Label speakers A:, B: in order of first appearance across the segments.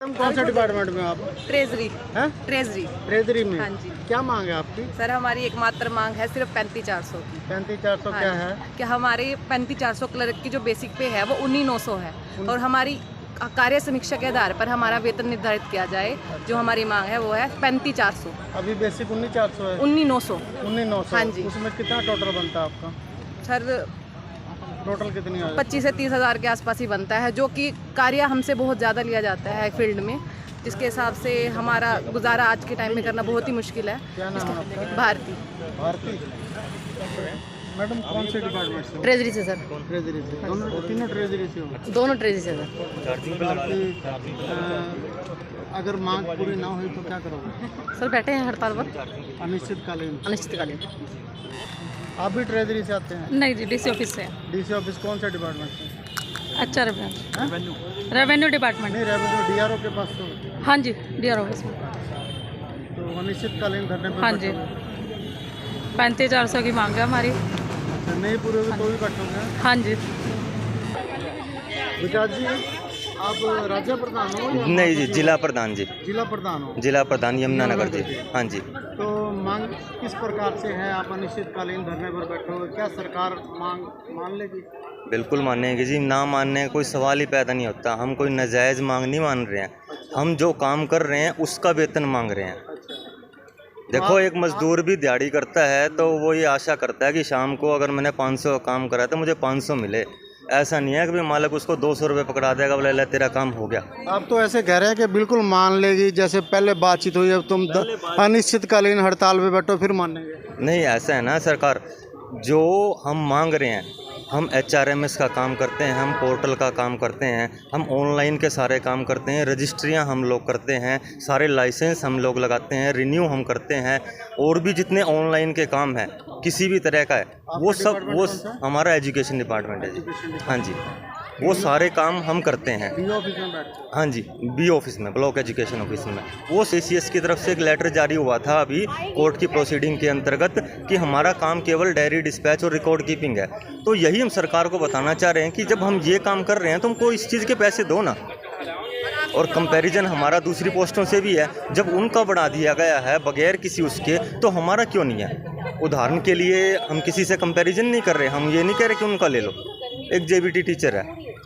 A: तुम कौन सा डिपार्टमेंट में हो आप?
B: ट्रेजरी।
A: हैं?
B: ट्रेजरी।
A: ट्रेजरी में?
B: हाँ जी।
A: क्या मांग है आपकी?
B: सर हमारी एकमात्र मांग है सिर्फ 35,400 की।
A: 35,400
B: हाँ
A: क्या
B: जी।
A: है?
B: कि हमारे 35,400 क्लर्क की जो बेसिक पे है वो 19,900 है और हमारी कार्य समीक्षा के आधार पर हमारा वेतन निर्धारित किया जाए। जो हमारी मांग है वो है 35,400।
A: अभी बेसिक 19,400 है।
B: 19,900।
A: 19,900।
B: हाँ जी।
A: उसमें कितना टोटल बनता है आपका?
B: सर
A: टोटल कितनी आ जाती
B: 25 से 30 हज़ार के आसपास ही बनता है, जो कि कार्य हमसे बहुत ज़्यादा लिया जाता है फील्ड में, जिसके हिसाब से हमारा गुजारा आज के टाइम में करना बहुत ही मुश्किल है।
A: क्या नाम है आपका?
B: भारती।
A: भारती। मैडम कौन से डिपार्टमेंट से हो?
B: ट्रेजरी से सर।
A: ट्रेजरी से। दोनों तीनों ट्रेजरी से हो?
B: दोनों ट्रेजरी से सर।
A: आपकी अगर मांग पूरी ना हुई तो क्या करोगे?
B: सर बैठे हैं हड़ताल पर
A: अनिश्चितकालीन।
B: अनिश्चितकालीन।
A: आप भी ट्रेजरी से आते हैं?
B: नहीं जी, डीसी ऑफिस से।
A: डीसी ऑफिस कौन सा डिपार्टमेंट से?
B: अच्छा रेवेन्यू डिपार्टमेंट।
A: नहीं, रेवेन्यू डीआरओ के पास तो।
B: हाँ जी, डीआर ऑफिस में।
A: तो अनिश्चितकालीन धरने पर
B: हाँ जी।
A: बैठोगे?
B: 35,400 की मांग है हमारी।
A: अच्छा, नहीं पूरे हुए तो भी बैठोगे?
B: हाँ जी।
A: विकास जी, आप राज्य प्रधान हो या
C: नहीं जी, जिला प्रधान जी।
A: जिला प्रधान हो?
C: जिला प्रधान यमुनानगर जी। हाँ जी।
A: तो मांग किस प्रकार से है? आप अनिश्चितकालीन धरने पर बैठोगे, क्या सरकार मांग मान लेगी?
C: बिल्कुल मानेंगे जी, ना मानने का कोई सवाल ही पैदा नहीं होता। हम कोई नाजायज़ मांग नहीं मान रहे हैं। हम जो काम कर रहे हैं उसका वेतन मांग रहे हैं। देखो, एक मजदूर भी दिहाड़ी करता है तो वो ये आशा करता है कि शाम को अगर मैंने 500 का काम करा तो मुझे 500 मिले। ऐसा नहीं है कि भाई मालिक उसको 200 रुपये पकड़ा देगा, बोले ले तेरा काम हो गया।
A: आप तो ऐसे कह रहे हैं कि बिल्कुल मान लेगी, जैसे पहले बातचीत हुई, अब तुम अनिश्चितकालीन हड़ताल पे बैठो फिर मानेंगे।
C: नहीं, ऐसा है ना सरकार, जो हम मांग रहे हैं, हम HRMS का काम करते हैं, हम पोर्टल का काम करते हैं, हम ऑनलाइन के सारे काम करते हैं, रजिस्ट्रियां हम लोग करते हैं, सारे लाइसेंस हम लोग लगाते हैं, रिन्यू हम करते हैं, और भी जितने ऑनलाइन के काम हैं किसी भी तरह का है वो सब वो हमारा एजुकेशन डिपार्टमेंट है जी। हाँ जी, वो सारे काम हम करते हैं।
A: डीओ ऑफिस में बैठो?
C: हाँ जी, बी ऑफिस में, ब्लॉक एजुकेशन ऑफिस में। वो CCS की तरफ से एक लेटर जारी हुआ था अभी कोर्ट की प्रोसीडिंग के अंतर्गत कि हमारा काम केवल डायरी डिस्पैच और रिकॉर्ड कीपिंग है। तो यही हम सरकार को बताना चाह रहे हैं कि जब हम ये काम कर रहे हैं तो हमको इस चीज़ के पैसे दो ना। और कंपैरिजन हमारा दूसरी पोस्टों से भी है, जब उनका बढ़ा दिया गया है बगैर किसी उसके, तो हमारा क्यों नहीं है? उदाहरण के लिए हम किसी से कंपैरिजन नहीं कर रहे, हम ये नहीं कह रहे कि उनका ले लो। एक JBT टीचर है,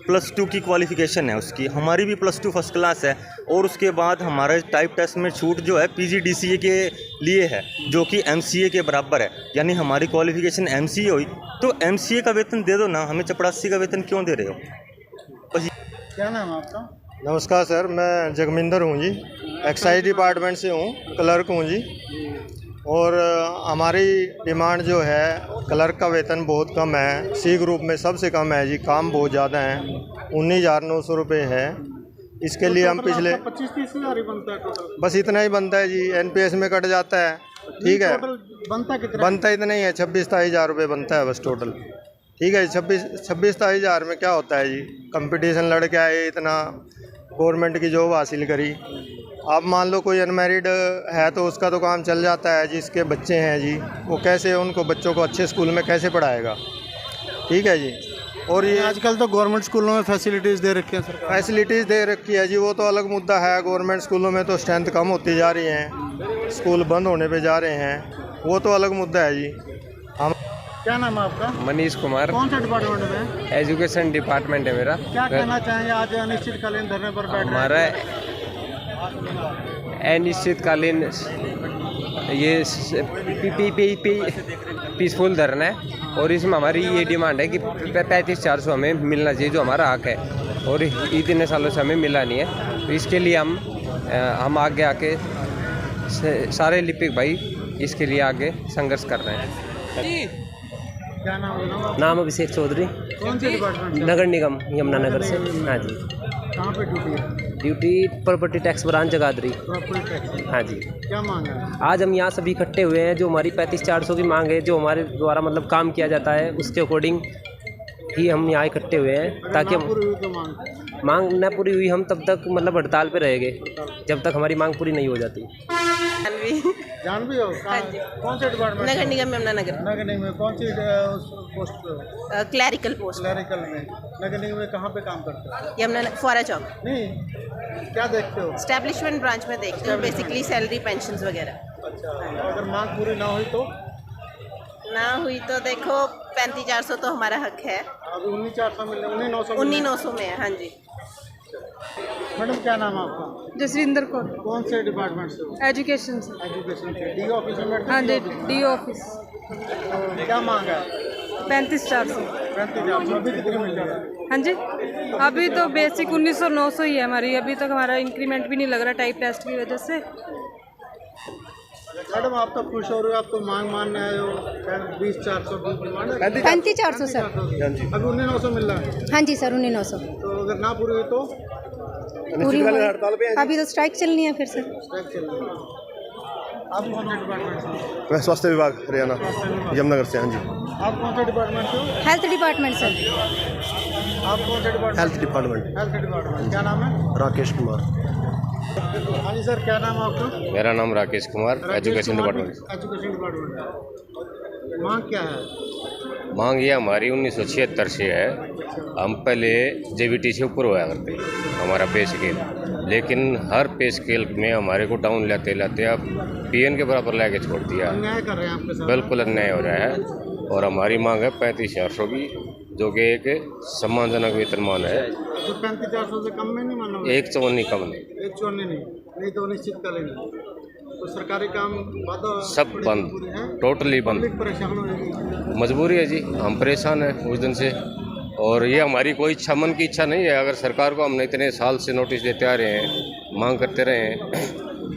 C: +2 की क्वालिफिकेशन है उसकी, हमारी भी +2 फर्स्ट क्लास है, और उसके बाद हमारा टाइप टेस्ट में छूट जो है PGDCA के लिए है, जो कि MCA के बराबर है। यानी हमारी क्वालिफिकेशन MCA हुई तो MCA का वेतन दे दो ना, हमें चपरासी का वेतन क्यों दे रहे हो?
A: क्या नाम है आपका?
D: नमस्कार सर, मैं जगमिंदर हूँ जी, एक्साइज डिपार्टमेंट से हूँ, क्लर्क हूँ जी। और हमारी डिमांड जो है, क्लर्क का वेतन बहुत कम है, C ग्रुप में सबसे कम है जी, काम बहुत ज़्यादा है, 19,900 रुपये है। इसके लिए हम पिछले
A: 25-30 हज़ार ही बनता है टोटल?
D: बस इतना ही बनता है जी, NPS में कट जाता है। ठीक है,
A: बनता कितना?
D: बनता इतना ही है, 26-27 हज़ार रुपये बनता है बस टोटल। ठीक है, 26-27 हज़ार में क्या होता है जी? कंपटीशन लड़ के आए, इतना गवर्नमेंट की जॉब हासिल करी। आप मान लो कोई अनमैरिड है तो उसका तो काम चल जाता है, जिसके बच्चे हैं जी वो कैसे उनको बच्चों को अच्छे स्कूल में कैसे पढ़ाएगा? ठीक है जी। और ये
A: आजकल तो गवर्नमेंट स्कूलों में फैसिलिटीज़ दे रखी हैं सरकार।
D: फैसिलिटीज़ दे रखी है जी, वो तो अलग मुद्दा है। गवर्नमेंट स्कूलों में तो स्ट्रेंथ कम होती जा रही है, स्कूल बंद होने पे जा रहे हैं, वो तो अलग मुद्दा है जी। हम
A: क्या नाम है आपका?
E: मनीष कुमार,
A: कौन सा डिपार्टमेंट में है?
E: एजुकेशन डिपार्टमेंट है मेरा।
A: क्या कहना चाहेंगे, आज अनिश्चितकालीन धरने पर बैठ रहे
E: हमारा अनिश्चितकालीन ये पीसफुल धरना है, और इसमें हमारी ये डिमांड है कि 35,400 हमें मिलना चाहिए, जो हमारा हक है, और इतने सालों से हमें मिला नहीं है। तो इसके लिए हम आगे आके सारे लिपिक भाई इसके लिए आगे संघर्ष कर रहे हैं।
A: क्या नाम है?
F: नाम अभिषेक चौधरी,
A: कौन से डिपार्टमेंट से?
F: नगर निगम यमुनानगर से। हाँ जी।
A: कहाँ पे ड्यूटी है?
F: Duty property tax branch Jagadhri.
A: Property tax.
F: हाँ जी।
A: क्या मांग है?
F: आज हम यहाँ सभी इकट्ठे हुए हैं, जो हमारी 35,400 की मांग है, जो हमारे द्वारा मतलब काम किया जाता है उसके अकॉर्डिंग ही हम यहाँ इकट्ठे हुए हैं, ताकि हम
A: पूरी हुई तो मांग
F: मांग न पूरी हुई हम तब तक मतलब हड़ताल पे रहेंगे जब तक हमारी मांग पूरी नहीं हो जाती।
A: जानवी हो कौन से डिपार्टमेंट?
G: नगर निगम यमुनानगर,
A: नगर निगम में कौन सी पोस्ट पे हो?
G: क्लैरिकल पोस्ट,
A: क्लरिकल में। नगर निगम में कहाँ पे काम करते हो?
G: यमुना फौरा चौक,
A: नहीं, क्या देखते हो?
G: स्टैब्लिशमेंट ब्रांच में देखते हैं बेसिकली सैलरी पेंशन्स वगैरह।
A: अच्छा, अगर मांग पूरी ना हुई तो?
G: ना हुई तो देखो 35,400 तो हमारा हक है,
A: अभी 19,400 मिल रहा है, 19,900
G: 19,900 में है। हाँ जी।
A: मैडम क्या नाम है आपका?
B: जसविंदर कौर,
A: कौन से डिपार्टमेंट से हो?
B: एजुकेशन से।
A: एजुकेशन से। डी ऑफिस में बैठते
B: हाँ
A: हो?
B: जी, डी ऑफिस।
A: तो क्या मांग है?
B: 35,400।
A: 35,400 अभी कितनी मिल रही है?
B: हाँ जी, अभी तो बेसिक 19,900 ही है हमारी, अभी तक हमारा इंक्रीमेंट भी नहीं लग रहा टाइप टेस्ट की वजह से।
A: मैडम आप तो खुश हो रहे हो, आप तो मांग मान रहे हो 20,400 की डिमांड है।
H: 35,400 सर।
A: अभी 19,900 मिल रहा है,
H: हाँ जी सर, 19,900
A: तो अगर ना पूरी हुई तो
H: पूरी हो। अभी तो स्ट्राइक चलनी है फिर से।
A: स्ट्राइक चल रही है। आप कौन से डिपार्टमेंट से हो?
D: मैं स्वास्थ्य विभाग हरियाणा यमुनानगर से। हाँ जी।
A: आप कौन से डिपार्टमेंट से हो?
H: Health department sir.
A: आप कौन से department?
D: Health department.
A: Health department. क्या नाम है?
D: राकेश कुमार।
A: हाँ जी सर, क्या नाम है आपका?
E: मेरा नाम Rakesh Kumar, education department.
A: Education department. मांग क्या है?
E: मांग ये हमारी 1976 से है। हम पहले जेबीटी से ऊपर हुआ करते हमारा पे स्केल, लेकिन हर पे स्केल में हमारे को डाउन लाते लाते अब पीएन के बराबर लाके छोड़ दिया।
A: अन्याय कर रहे हैं आपके साथ।
E: बिल्कुल अन्याय हो रहा है और हमारी मांग है 35,400 की, जो कि एक सम्मानजनक वेतनमान है।
A: तो 35,400 से कम में नहीं मानोगे?
E: 154 कम नहीं,
A: 154 नहीं तो अनिश्चितकालीन तो सरकारी काम बाधा
E: सब बंद,
A: पूरी है।
E: टोटली बंद।
A: पब्लिक परेशान होगी।
E: मजबूरी है जी, हम परेशान हैं उस दिन से, और ये हमारी कोई इच्छा, मन की इच्छा नहीं है। अगर सरकार को हमने इतने साल से नोटिस देते आ रहे हैं, मांग करते रहे हैं,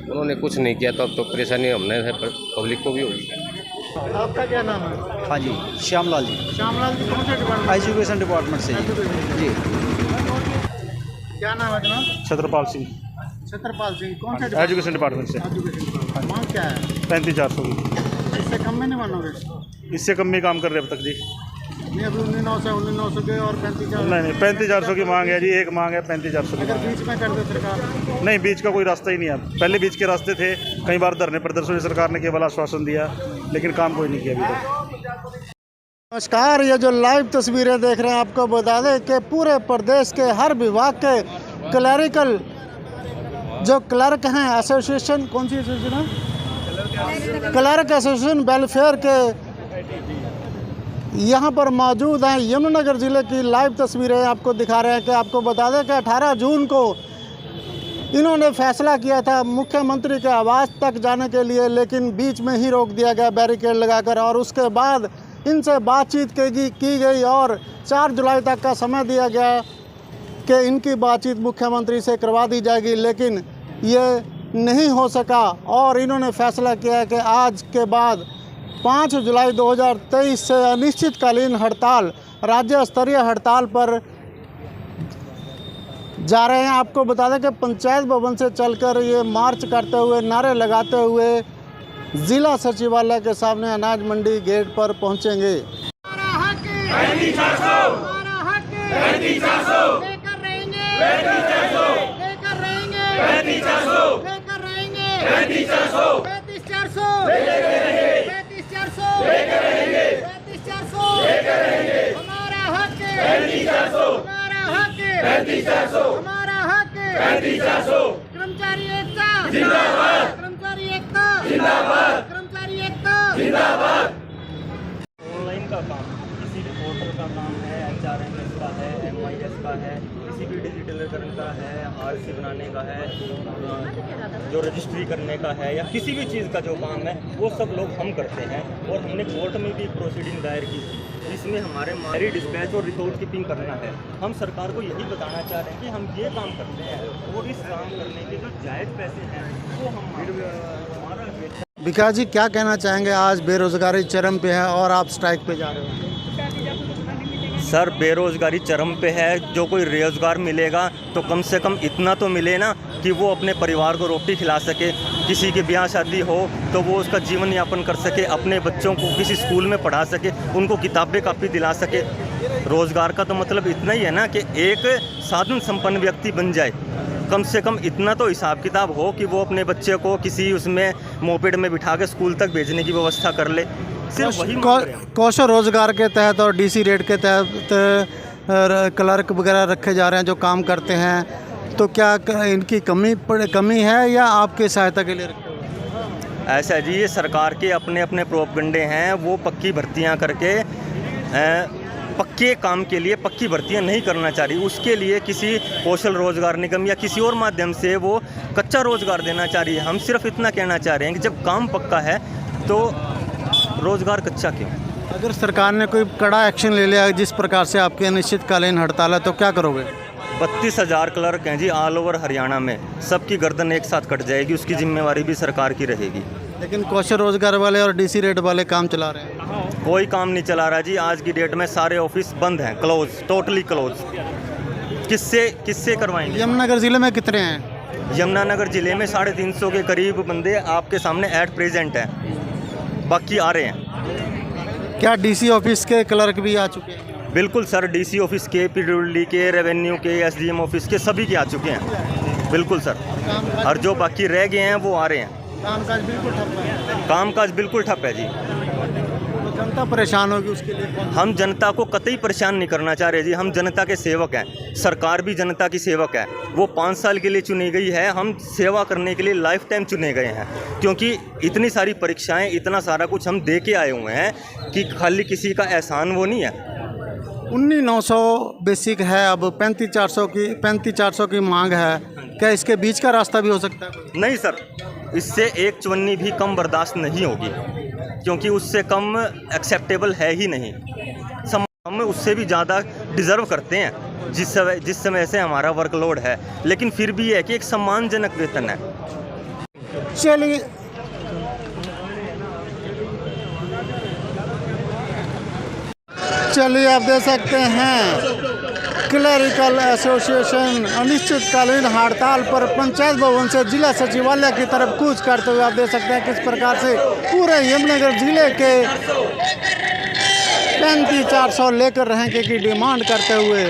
E: उन्होंने कुछ नहीं किया, तो अब तो परेशानी हमने पब्लिक को भी होगी।
A: आपका क्या नाम है?
I: हाँ जी, श्यामलाल जी,
A: श्यामलाल जी कौन से डिपार्टमेंट?
I: एजुकेशन डिपार्टमेंट से जी।
A: क्या नाम है जनाब?
I: छत्रपाल सिंह,
A: छत्रपाल सिंह। कौन से
I: एजुकेशन डिपार्टमेंट से।
A: Education department. मांग क्या है?
I: 35,400 की।
A: इससे कम में नहीं मानोगे?
I: इससे कम में काम कर रहे अब तक जी।
A: नहीं, अभी 19,900 के और 35,400।
I: नहीं, 35,400 की मांग है जी, एक मांग है 35,400 की।
A: अगर बीच में कर दे सरकार?
I: नहीं, बीच का कोई रास्ता ही नहीं है। पहले बीच के रास्ते थे, कई बार धरने प्रदर्शन सरकार ने केवल आश्वासन दिया, लेकिन काम कोई नहीं किया अभी तक।
A: नमस्कार, ये जो लाइव तस्वीरें देख रहे हैं, आपको बता दें कि पूरे प्रदेश के हर विभाग के क्लरिकल जो क्लर्क हैं, एसोसिएशन, कौन सी एसोसिएशन है? क्लर्क एसोसिएशन वेलफेयर के यहाँ पर मौजूद हैं। यमुनानगर ज़िले की लाइव तस्वीरें आपको दिखा रहे हैं कि आपको बता दें कि 18 जून को इन्होंने फैसला किया था मुख्यमंत्री के आवास तक जाने के लिए, लेकिन बीच में ही रोक दिया गया बैरिकेड लगाकर, और उसके बाद इनसे बातचीत की गई और 4 जुलाई तक का समय दिया गया कि इनकी बातचीत मुख्यमंत्री से करवा दी जाएगी, लेकिन ये नहीं हो सका और इन्होंने फैसला किया कि आज के बाद 5 जुलाई 2023 से अनिश्चितकालीन हड़ताल, राज्य स्तरीय हड़ताल पर जा रहे हैं। आपको बता दें कि पंचायत भवन से चलकर ये मार्च करते हुए, नारे लगाते हुए जिला सचिवालय के सामने अनाज मंडी गेट पर पहुंचेंगे।
H: कर्मचारी एकता जिंदाबाद, कर्मचारी एकता जिंदाबाद, कर्मचारी एकता जिंदाबाद।
C: ऑनलाइन का काम, किसी भी पोर्टल का काम है, HRMS का है, MIS का है, किसी भी डिजिटलीकरण का है, RC बनाने का है, जो रजिस्ट्री करने का है, या किसी भी चीज़ का जो काम है, वो सब लोग हम करते हैं। और हमने कोर्ट में भी प्रोसीडिंग दायर की, जिसमें हमारे मारी डिस्पैच और रिकॉर्ड कीपिंग करना है। हम सरकार को यही बताना चाह रहे हैं कि हम ये काम करते हैं और इस काम करने के जो जायज़ पैसे हैं वो हमारा वेतन।
A: विकास जी, क्या कहना चाहेंगे? आज बेरोजगारी चरम पे है और आप स्ट्राइक पे जा रहे हो।
C: सर, बेरोज़गारी चरम पे है। जो कोई रोज़गार मिलेगा तो कम से कम इतना तो मिले ना कि वो अपने परिवार को रोटी खिला सके, किसी की ब्याह शादी हो तो वो उसका जीवन यापन कर सके, अपने बच्चों को किसी स्कूल में पढ़ा सके, उनको किताबें कापी दिला सके। रोज़गार का तो मतलब इतना ही है ना कि एक साधन संपन्न व्यक्ति बन जाए, कम से कम इतना तो हिसाब किताब हो कि वो अपने बच्चे को किसी उसमें मोपेड में बिठा के स्कूल तक भेजने की व्यवस्था कर ले। सिर्फ वही
A: कौशल रोजगार के तहत और डीसी रेट के तहत क्लर्क वगैरह रखे जा रहे हैं जो काम करते हैं, तो क्या इनकी कमी है या आपकी सहायता के लिए रखे हुए हैं?
C: ऐसा है जी, ये सरकार के अपने अपने प्रोपगंडे हैं। वो पक्की भर्तियां करके पक्के काम के लिए पक्की भर्तियां नहीं करना चाह रही, उसके लिए किसी कौशल रोजगार निगम या किसी और माध्यम से वो कच्चा रोजगार देना चाह रही है। हम सिर्फ इतना कहना चाह रहे हैं कि जब काम पक्का है तो रोजगार कच्चा क्यों?
A: अगर सरकार ने कोई कड़ा एक्शन ले लिया जिस प्रकार से आपकी अनिश्चितकालीन हड़ताल है तो क्या करोगे?
C: 32,000 क्लर्क हैं जी ऑल ओवर हरियाणा में, सबकी गर्दन एक साथ कट जाएगी, उसकी जिम्मेवारी भी सरकार की रहेगी।
A: लेकिन कौशल रोजगार वाले और डीसी रेट वाले काम चला रहे हैं।
C: कोई काम नहीं चला रहा जी, आज की डेट में सारे ऑफिस बंद हैं, क्लोज, टोटली क्लोज। किससे करवाएंगे?
A: यमुनानगर ज़िले में कितने हैं?
C: यमुनानगर ज़िले में 350 के करीब बंदे आपके सामने एट प्रेजेंट हैं, बाकी आ रहे हैं।
A: क्या डीसी ऑफिस के क्लर्क भी आ चुके हैं?
C: बिल्कुल सर, डीसी ऑफिस के, पीडब्ल्यूडी के, रेवेन्यू के, एसडीएम ऑफिस के, सभी के आ चुके हैं। बिल्कुल सर, और जो बाकी रह गए हैं वो आ रहे हैं।
A: कामकाज बिल्कुल ठप है।
C: कामकाज बिल्कुल ठप है जी।
A: तो जनता परेशान होगी उसके लिए?
C: हम जनता को कतई परेशान नहीं करना चाह रहे जी, हम जनता के सेवक हैं, सरकार भी जनता की सेवक है। वो 5 साल के लिए चुनी गई है, हम सेवा करने के लिए लाइफ टाइम चुने गए हैं, क्योंकि इतनी सारी परीक्षाएं, इतना सारा कुछ हम दे के आए हुए हैं कि खाली किसी का एहसान वो नहीं है।
A: 19,900 बेसिक है, अब 35,400 की मांग है, क्या इसके बीच का रास्ता भी हो सकता है?
C: नहीं सर, इससे एक चवन्नी भी कम बर्दाश्त नहीं होगी, क्योंकि उससे कम एक्सेप्टेबल है ही नहीं। हम उससे भी ज़्यादा डिज़र्व करते हैं जिस समय से हमारा वर्कलोड है, लेकिन फिर भी है कि एक सम्मानजनक वेतन है।
A: चलिए आप देख सकते हैं क्लरिकल एसोसिएशन अनिश्चितकालीन हड़ताल पर पंचायत भवन से जिला सचिवालय की तरफ कूच करते हुए आप देख सकते हैं किस प्रकार से पूरे यमुनानगर जिले के 35,400 लेकर रहेंगे की डिमांड करते हुए